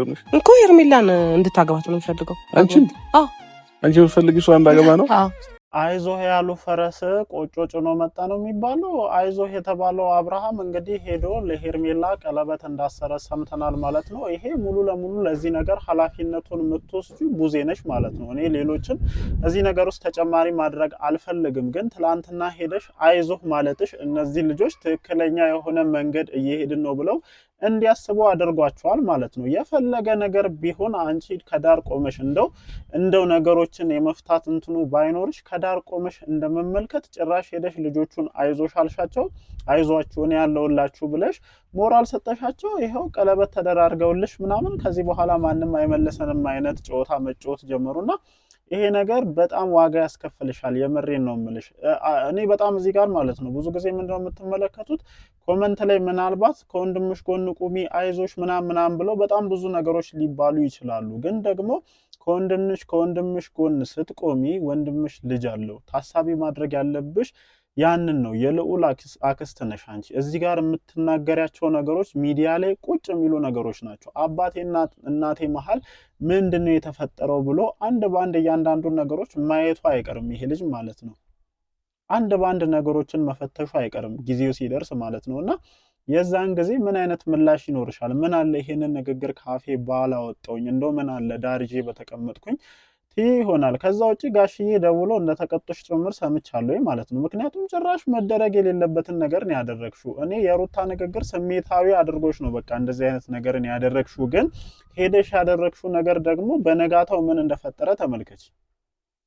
ነሽ እኮ ሄርሜላን እንድታገባት ነው የምፈልገው። አንቺ የምትፈልጊው እሷ እንዳገባ ነው? አይዞህ ያሉ ፈረስ ቆጮ ጭኖ መጣ ነው የሚባለው። አይዞህ የተባለው አብርሃም እንግዲህ ሄዶ ለሄርሜላ ቀለበት እንዳሰረ ሰምተናል ማለት ነው። ይሄ ሙሉ ለሙሉ ለዚህ ነገር ኃላፊነቱን የምትወስጂ ቡዜ ነሽ ማለት ነው። እኔ ሌሎችን እዚህ ነገር ውስጥ ተጨማሪ ማድረግ አልፈልግም፣ ግን ትላንትና ሄደሽ አይዞህ ማለትሽ እነዚህ ልጆች ትክክለኛ የሆነ መንገድ እየሄድን ነው ብለው እንዲያስቡ አድርጓቸዋል ማለት ነው። የፈለገ ነገር ቢሆን አንቺ ከዳር ቆመሽ እንደው ነገሮችን የመፍታት እንትኑ ባይኖርሽ ከዳር ቆመሽ እንደመመልከት ጭራሽ ሄደሽ ልጆቹን አይዞሽ አልሻቸው፣ አይዟችሁ እኔ ያለውላችሁ ብለሽ ሞራል ሰጠሻቸው። ይሄው ቀለበት ተደራርገውልሽ ምናምን ከዚህ በኋላ ማንም አይመለሰንም አይነት ጨዋታ መጫወት ጀመሩና ይሄ ነገር በጣም ዋጋ ያስከፍልሻል። የምሬን ነው የምልሽ። እኔ በጣም እዚህ ጋር ማለት ነው ብዙ ጊዜ ምንድነው የምትመለከቱት ኮመንት ላይ ምናልባት ከወንድምሽ ጎን ቁሚ አይዞሽ ምናምን ብለው በጣም ብዙ ነገሮች ሊባሉ ይችላሉ። ግን ደግሞ ከወንድምሽ ጎን ስትቆሚ ወንድምሽ ልጅ አለው። ታሳቢ ማድረግ ያለብሽ ያንን ነው። የልዑል አክስት ነሽ አንቺ። እዚህ ጋር የምትናገሪያቸው ነገሮች ሚዲያ ላይ ቁጭ የሚሉ ነገሮች ናቸው። አባቴና እናቴ መሀል ምንድነው የተፈጠረው ብሎ አንድ ባንድ እያንዳንዱን ነገሮች ማየቱ አይቀርም ይሄ ልጅ ማለት ነው። አንድ ባንድ ነገሮችን መፈተሹ አይቀርም ጊዜው ሲደርስ ማለት ነውና የዛን ጊዜ ምን አይነት ምላሽ ይኖርሻል? ምን አለ ይሄንን ንግግር ካፌ ባላወጣውኝ እንደው ምን አለ ዳርጄ በተቀመጥኩኝ ይሆናል። ከዛ ውጪ ጋሽዬ ደውሎ እንደተቀጦሽ ጭምር ሰምቻለሁ ማለት ነው። ምክንያቱም ጭራሽ መደረግ የሌለበትን ነገር ነው ያደረግሽው። እኔ የሩታ ንግግር ስሜታዊ አድርጎሽ ነው በቃ እንደዚህ አይነት ነገርን ያደረግሽው። ግን ሄደሽ ያደረግሽው ነገር ደግሞ በነጋታው ምን እንደፈጠረ ተመልከች።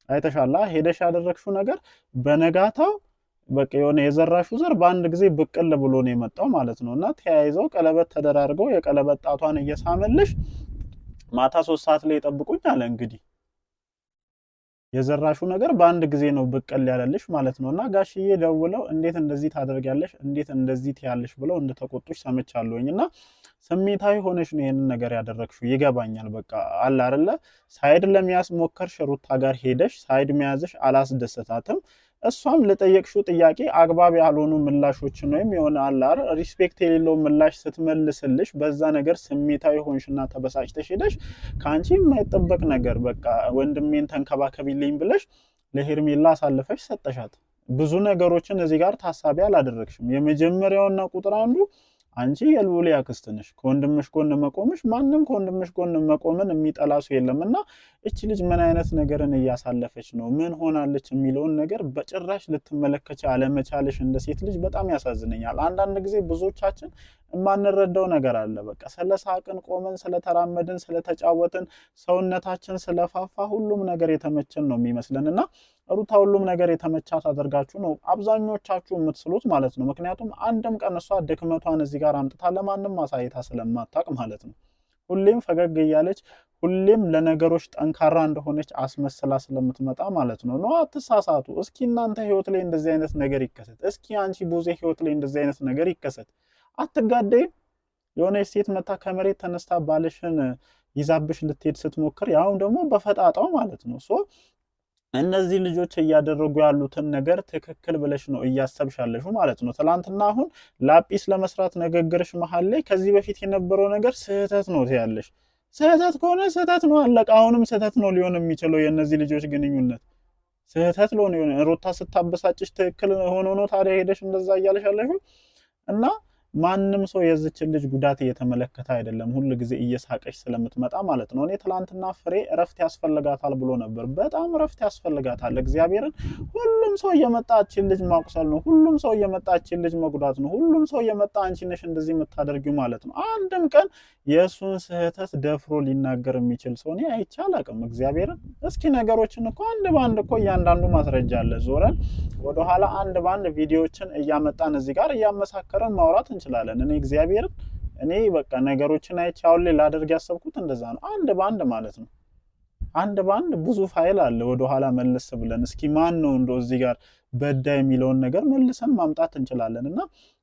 አይተሻላ? ሄደሽ ያደረግሽው ነገር በነጋታው በቃ የሆነ የዘራሽው ዘር በአንድ ጊዜ ብቅል ብሎ ነው የመጣው ማለት ነው። እና ተያይዘው ቀለበት ተደራርገው የቀለበት ጣቷን እየሳመልሽ ማታ 3 ሰዓት ላይ ጠብቁኝ አለ እንግዲህ የዘራሹ ነገር በአንድ ጊዜ ነው ብቅል ያለልሽ ማለት ነውና ጋሽዬ ደውለው እንዴት እንደዚህ ታደርጊያለሽ እንዴት እንደዚህ ትያለሽ ብለው እንደተቆጡሽ ሰምቻለሁኝና ስሜታዊ ሆነሽ ነው ይሄንን ነገር ያደረግሽው። ይገባኛል። በቃ አለ አይደለ ሳይድ ለሚያስ ሞከርሽ ሩታ ጋር ሄደሽ ሳይድ መያዝሽ አላስደሰታትም። እሷም ለጠየቅሽው ጥያቄ አግባብ ያልሆኑ ምላሾችን ወይም የሆነ አለ አይደል ሪስፔክት የሌለው ምላሽ ስትመልስልሽ በዛ ነገር ስሜታዊ ሆንሽና ተበሳጭተሽ ሄደሽ ካንቺ የማይጠበቅ ነገር በቃ ወንድሜን ተንከባከቢልኝ ብለሽ ለሄርሜላ አሳልፈሽ ሰጠሻት። ብዙ ነገሮችን እዚህ ጋር ታሳቢ አላደረግሽም። የመጀመሪያውና ቁጥር አንዱ አንቺ የልዑል አክስት ነሽ። ከወንድምሽ ጎን መቆምሽ ማንንም ከወንድምሽ ጎን መቆምን የሚጠላ ሰው የለምና እቺ ልጅ ምን አይነት ነገርን እያሳለፈች ነው ምን ሆናለች የሚለውን ነገር በጭራሽ ልትመለከች አለመቻልሽ እንደ ሴት ልጅ በጣም ያሳዝነኛል። አንዳንድ ጊዜ ብዙዎቻችን የማንረዳው ነገር አለ። በቃ ስለሳቅን ቆመን ስለተራመድን ስለተጫወትን ሰውነታችን ስለፋፋ ሁሉም ነገር የተመቸን ነው የሚመስለንና ሩታ ሁሉም ነገር የተመቻት አድርጋችሁ ነው አብዛኞቻችሁ የምትስሉት ማለት ነው። ምክንያቱም አንድም ቀን እሷ ድክመቷን እዚህ ጋር አምጥታ ለማንም ማሳየታ ስለማታቅ ማለት ነው። ሁሌም ፈገግ እያለች ሁሌም ለነገሮች ጠንካራ እንደሆነች አስመስላ ስለምትመጣ ማለት ነው። ነው አትሳሳቱ። እስኪ እናንተ ህይወት ላይ እንደዚህ አይነት ነገር ይከሰት። እስኪ አንቺ ቡዜ ህይወት ላይ እንደዚህ አይነት ነገር ይከሰት። አትጋደይ። የሆነ ሴት መታ ከመሬት ተነስታ ባልሽን ይዛብሽ ልትሄድ ስትሞክር ያው ደግሞ በፈጣጣው ማለት ነው እነዚህ ልጆች እያደረጉ ያሉትን ነገር ትክክል ብለሽ ነው እያሰብሻለሽ ማለት ነው። ትላንትና አሁን ላጲስ ለመስራት ንግግርሽ መሃል ላይ ከዚህ በፊት የነበረው ነገር ስህተት ነው ትያለሽ። ስህተት ከሆነ ስህተት ነው አለቀ። አሁንም ስህተት ነው ሊሆን የሚችለው የእነዚህ ልጆች ግንኙነት ስህተት ሊሆን ሩታ ስታበሳጭሽ ትክክል ሆኖ ነው ታዲያ ሄደሽ እንደዛ እያለሻለሽ እና ማንም ሰው የዚችን ልጅ ጉዳት እየተመለከተ አይደለም ሁሉ ጊዜ እየሳቀሽ ስለምትመጣ ማለት ነው። እኔ ትላንትና ፍሬ እረፍት ያስፈልጋታል ብሎ ነበር። በጣም እረፍት ያስፈልጋታል እግዚአብሔርን። ሁሉም ሰው እየመጣችን ልጅ ማቁሰል ነው። ሁሉም ሰው እየመጣችን ልጅ መጉዳት ነው። ሁሉም ሰው እየመጣ አንቺ ነሽ እንደዚህ የምታደርጊው ማለት ነው። አንድም ቀን የእሱን ስህተት ደፍሮ ሊናገር የሚችል ሰው እኔ አይቼ አላውቅም እግዚአብሔርን። እስኪ ነገሮችን እኮ አንድ ባንድ እኮ እያንዳንዱ ማስረጃ አለ ዞረን ወደኋላ አንድ ባንድ ቪዲዮዎችን እያመጣን እዚህ ጋር እያመሳከረን ማውራት እንችላለን። እኔ እግዚአብሔርን እኔ በቃ ነገሮችን አይቼ አሁን ላይ ላደርግ ያሰብኩት እንደዛ ነው። አንድ ባንድ ማለት ነው። አንድ ባንድ ብዙ ፋይል አለ ወደኋላ መለስ ብለን እስኪ ማን ነው እንደው እዚህ ጋር በዳይ የሚለውን ነገር መልሰን ማምጣት እንችላለን። እና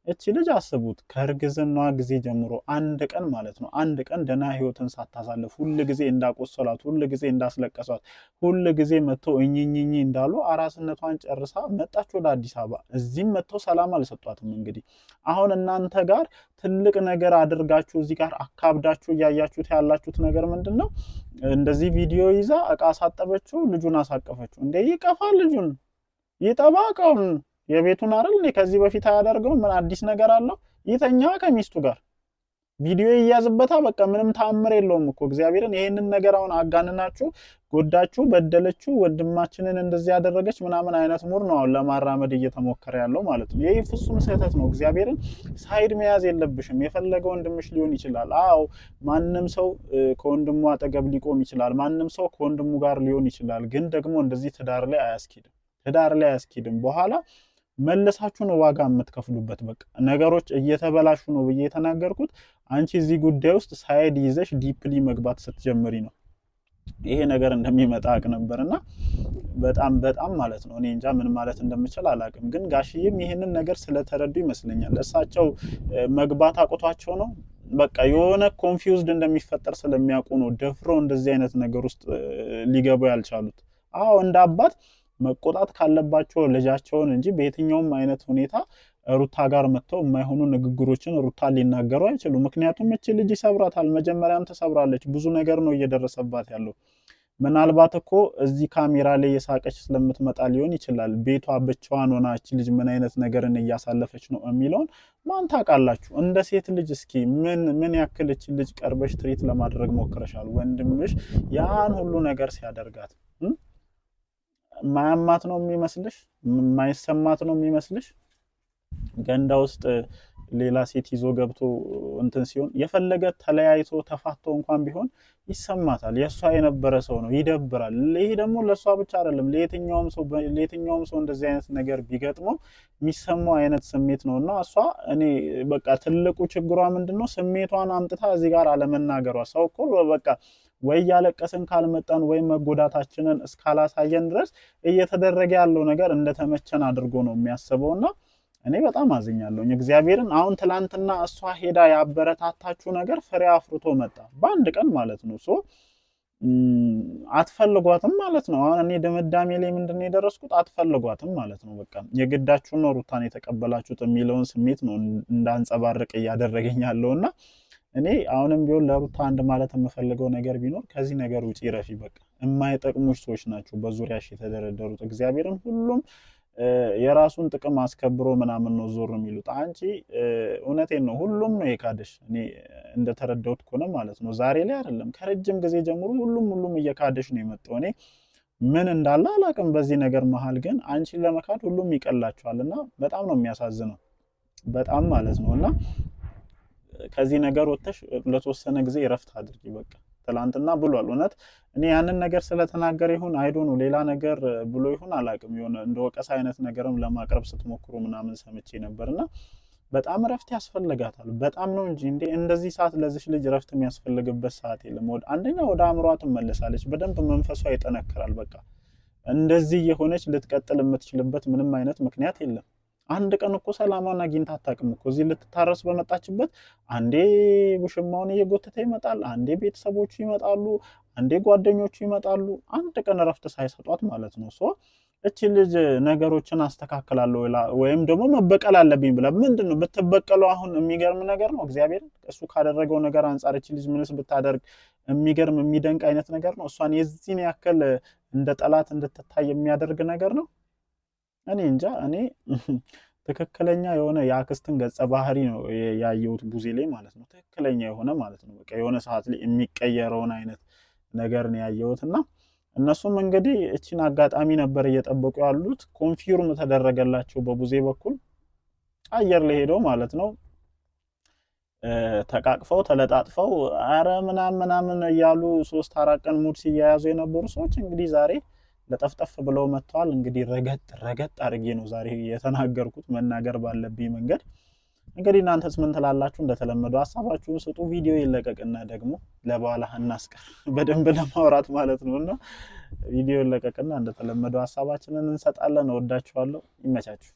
እቺ ልጅ አስቡት ከእርግዝናዋ ጊዜ ጀምሮ አንድ ቀን ማለት ነው አንድ ቀን ደህና ህይወትን ሳታሳልፍ ሁል ጊዜ እንዳቆሰሏት፣ ሁል ጊዜ እንዳስለቀሷት፣ ሁል ጊዜ መጥተው እኝኝኝ እንዳሉ አራስነቷን ጨርሳ መጣች ወደ አዲስ አበባ። እዚህም መጥተው ሰላም አልሰጧትም። እንግዲህ አሁን እናንተ ጋር ትልቅ ነገር አድርጋችሁ እዚህ ጋር አካብዳችሁ እያያችሁት ያላችሁት ነገር ምንድን ነው? እንደዚህ ቪዲዮ ይዛ እቃ አሳጠበችው፣ ልጁን አሳቀፈችው። እንደ ይቀፋል፣ ልጁን ይጠባ እቃውን የቤቱን አይደል እንዴ? ከዚህ በፊት አያደርገው ምን አዲስ ነገር አለው? ይተኛ ከሚስቱ ጋር ቪዲዮ ይያዝበታ። በቃ ምንም ተአምር የለውም እኮ እግዚአብሔርን። ይሄንን ነገር አሁን አጋንናችሁ ጎዳችሁ፣ በደለችሁ፣ ወንድማችንን እንደዚህ ያደረገች ምናምን አይነት ሙር ነው አሁን ለማራመድ እየተሞከረ ያለው ማለት ነው። ይሄ ፍጹም ስህተት ነው። እግዚአብሔርን ሳይድ መያዝ የለብሽም። የፈለገ ወንድምሽ ሊሆን ይችላል። አዎ ማንም ሰው ከወንድሙ አጠገብ ሊቆም ይችላል። ማንም ሰው ከወንድሙ ጋር ሊሆን ይችላል። ግን ደግሞ እንደዚህ ትዳር ላይ አያስኬድም። ትዳር ላይ አያስኬድም። በኋላ መለሳችሁ ነው ዋጋ የምትከፍሉበት። በቃ ነገሮች እየተበላሹ ነው ብዬ የተናገርኩት አንቺ እዚህ ጉዳይ ውስጥ ሳይድ ይዘሽ ዲፕሊ መግባት ስትጀምሪ ነው ይሄ ነገር እንደሚመጣ አቅ ነበርና በጣም ማለት ነው። እኔ እንጃ ምን ማለት እንደምችል አላቅም። ግን ጋሽዬም ይሄንን ነገር ስለተረዱ ይመስለኛል እሳቸው መግባት አቅቷቸው ነው። በቃ የሆነ ኮንፊውዝድ እንደሚፈጠር ስለሚያውቁ ነው ደፍሮ እንደዚህ አይነት ነገር ውስጥ ሊገቡ ያልቻሉት። አዎ እንደ አባት መቆጣት ካለባቸው ልጃቸውን እንጂ በየትኛውም አይነት ሁኔታ ሩታ ጋር መጥተው የማይሆኑ ንግግሮችን ሩታ ሊናገሩ አይችሉም። ምክንያቱም እቺ ልጅ ይሰብራታል። መጀመሪያም ተሰብራለች። ብዙ ነገር ነው እየደረሰባት ያለው። ምናልባት እኮ እዚህ ካሜራ ላይ የሳቀች ስለምትመጣ ሊሆን ይችላል። ቤቷ ብቻዋን ሆና እቺ ልጅ ምን አይነት ነገርን እያሳለፈች ነው የሚለውን ማን ታውቃላችሁ? እንደ ሴት ልጅ እስኪ ምን ያክል እቺ ልጅ ቀርበሽ ትሪት ለማድረግ ሞክረሻል? ወንድምሽ ያን ሁሉ ነገር ሲያደርጋት ማያማት ነው የሚመስልሽ? ማይሰማት ነው የሚመስልሽ? ገንዳ ውስጥ ሌላ ሴት ይዞ ገብቶ እንትን ሲሆን የፈለገ ተለያይቶ ተፋቶ እንኳን ቢሆን ይሰማታል። የሷ የነበረ ሰው ነው፣ ይደብራል። ይሄ ደግሞ ለሷ ብቻ አይደለም ለየትኛውም ሰው እንደዚህ አይነት ነገር ቢገጥመው የሚሰማው አይነት ስሜት ነውና እሷ እኔ በቃ ትልቁ ችግሯ ምንድነው? ስሜቷን አምጥታ እዚህ ጋር አለመናገሯ። ሰው እኮ በቃ ወይ ያለቀስን ካልመጣን ወይ መጎዳታችንን እስካላሳየን ድረስ እየተደረገ ያለው ነገር እንደተመቸን አድርጎ ነው የሚያስበውና እኔ በጣም አዝኛለሁ እግዚአብሔርን። አሁን ትላንትና እሷ ሄዳ ያበረታታችሁ ነገር ፍሬ አፍርቶ መጣ በአንድ ቀን ማለት ነው። አትፈልጓትም ማለት ነው። አሁን እኔ ድምዳሜ ላይ ምንድነው የደረስኩት? አትፈልጓትም ማለት ነው። በቃ የግዳችሁን ነው ሩታን የተቀበላችሁት የሚለውን ስሜት ነው እንዳንጸባርቅ እያደረገኝ ያለውና እኔ አሁንም ቢሆን ለሩታ አንድ ማለት የምፈልገው ነገር ቢኖር ከዚህ ነገር ውጪ ረፊ። በቃ የማይጠቅሙሽ ሰዎች ናቸው በዙሪያሽ የተደረደሩት። እግዚአብሔርን ሁሉም የራሱን ጥቅም አስከብሮ ምናምን ነው ዞር የሚሉት። አንቺ እውነቴን ነው ሁሉም ነው የካደሽ። እኔ እንደተረዳሁት ከሆነ ማለት ነው ዛሬ ላይ አይደለም ከረጅም ጊዜ ጀምሮ ሁሉም እየካደሽ ነው የመጣው። እኔ ምን እንዳለ አላቅም በዚህ ነገር መሀል፣ ግን አንቺን ለመካድ ሁሉም ይቀላቸዋልና በጣም ነው የሚያሳዝነው። በጣም ማለት ነው። እና ከዚህ ነገር ወጥተሽ ለተወሰነ ጊዜ እረፍት አድርጊ። በቃ ትላንትና ብሏል። እውነት እኔ ያንን ነገር ስለተናገረ ይሁን አይዶ ነው ሌላ ነገር ብሎ ይሁን አላቅም፣ የሆነ እንደ ወቀሳ አይነት ነገርም ለማቅረብ ስትሞክሩ ምናምን ሰምቼ ነበርና በጣም እረፍት ያስፈልጋታል። በጣም ነው እንጂ እንደዚህ ሰዓት ለዚህ ልጅ እረፍት የሚያስፈልግበት ሰዓት የለም። አንደኛ ወደ አእምሯ ትመለሳለች፣ በደንብ መንፈሷ ይጠነክራል። በቃ እንደዚህ የሆነች ልትቀጥል የምትችልበት ምንም አይነት ምክንያት የለም። አንድ ቀን እኮ ሰላማን አግኝታ አታውቅም እኮ። እዚህ ልትታረስ በመጣችበት አንዴ ውሽማውን እየጎተተ ይመጣል፣ አንዴ ቤተሰቦቹ ይመጣሉ፣ አንዴ ጓደኞቹ ይመጣሉ። አንድ ቀን እረፍት ሳይሰጧት ማለት ነው። እቺ ልጅ ነገሮችን አስተካክላለሁ ወይም ደግሞ መበቀል አለብኝ ብላ ምንድነው ብትበቀለው? አሁን የሚገርም ነገር ነው። እግዚአብሔር እሱ ካደረገው ነገር አንጻር እቺ ልጅ ምንስ ብታደርግ የሚገርም የሚደንቅ አይነት ነገር ነው። እሷን የዚህን ያክል እንደ ጠላት እንድትታይ የሚያደርግ ነገር ነው። እኔ እንጃ። እኔ ትክክለኛ የሆነ የአክስትን ገጸ ባህሪ ነው ያየሁት ቡዜ ላይ ማለት ነው። ትክክለኛ የሆነ ማለት ነው። በቃ የሆነ ሰዓት ላይ የሚቀየረውን አይነት ነገር ነው ያየሁትና እነሱም እንግዲህ እቺን አጋጣሚ ነበር እየጠበቁ ያሉት። ኮንፊርም ተደረገላቸው በቡዜ በኩል አየር ላይ ሄደው ማለት ነው ተቃቅፈው ተለጣጥፈው አረ ምናምን እያሉ 3-4 ቀን ሙድ ሲያያዙ የነበሩ ሰዎች እንግዲህ ዛሬ ለጠፍጠፍ ብለው መጥተዋል። እንግዲህ ረገጥ አድርጌ ነው ዛሬ የተናገርኩት መናገር ባለብኝ መንገድ። እንግዲህ እናንተስ ምን ትላላችሁ? እንደተለመደው ሐሳባችሁን ስጡ። ቪዲዮ ይለቀቅና ደግሞ ለበኋላ እናስቀር በደንብ ለማውራት ማለት ነውና ቪዲዮ ይለቀቅና እንደተለመደው ሐሳባችንን እንሰጣለን። ወዳችኋለሁ። ይመቻችሁ።